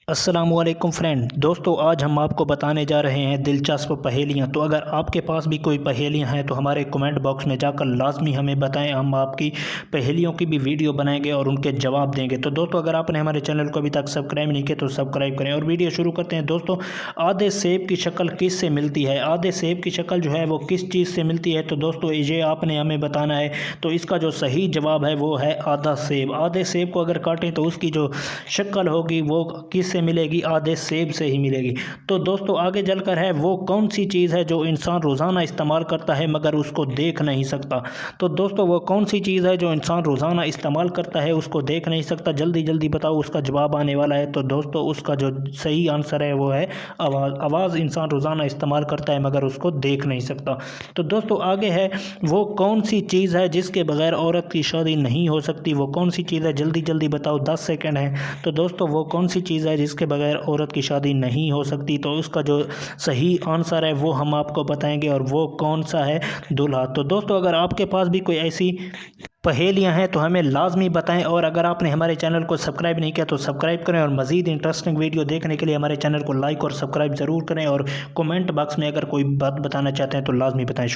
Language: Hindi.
अस्सलामुअलैकुम फ्रेंड दोस्तों, आज हम आपको बताने जा रहे हैं दिलचस्प पहेलियाँ। तो अगर आपके पास भी कोई पहेलियाँ हैं तो हमारे कमेंट बॉक्स में जाकर लाजमी हमें बताएं, हम आपकी पहेलियों की भी वीडियो बनाएंगे और उनके जवाब देंगे। तो दोस्तों, अगर आपने हमारे चैनल को अभी तक सब्सक्राइब नहीं किया तो सब्सक्राइब करें और वीडियो शुरू करते हैं। दोस्तों, आधे सेब की शक्ल किस से मिलती है? आधे सेब की शक्ल जो है वो किस चीज़ से मिलती है? तो दोस्तों, ये आपने हमें बताना है। तो इसका जो सही जवाब है वो है आधा सेब। आधे सेब को अगर काटें तो उसकी जो शक्ल होगी वो किस से मिलेगी? आधे सेब से ही मिलेगी। तो दोस्तों, आगे चलकर है वो कौन सी चीज़ है जो इंसान रोज़ाना इस्तेमाल करता है मगर उसको देख नहीं सकता? तो दोस्तों, वो कौन सी चीज़ है जो इंसान रोज़ाना इस्तेमाल करता है उसको देख नहीं सकता? जल्दी जल्दी बताओ, उसका जवाब आने वाला है। तो दोस्तों, उसका जो सही आंसर है वो है आवाज़। आवाज़ इंसान रोज़ाना इस्तेमाल करता है मगर उसको देख नहीं सकता। तो दोस्तों, आगे है वो कौन सी चीज़ है जिसके बगैर औरत की शादी नहीं हो सकती? वो कौन सी चीज़ है? जल्दी जल्दी बताओ, 10 सेकंड है। तो दोस्तों, वो कौन सी चीज़ है जिसके बगैर औरत की शादी नहीं हो सकती? तो उसका जो सही आंसर है वो हम आपको बताएंगे, और वो कौन सा है? दूल्हा। तो दोस्तों, अगर आपके पास भी कोई ऐसी पहेलियां हैं तो हमें लाजमी बताएं, और अगर आपने हमारे चैनल को सब्सक्राइब नहीं किया तो सब्सक्राइब करें, और मज़ीद इंटरेस्टिंग वीडियो देखने के लिए हमारे चैनल को लाइक और सब्सक्राइब ज़रूर करें, और कमेंट बॉक्स में अगर कोई बात बताना चाहते हैं तो लाजमी बताएं।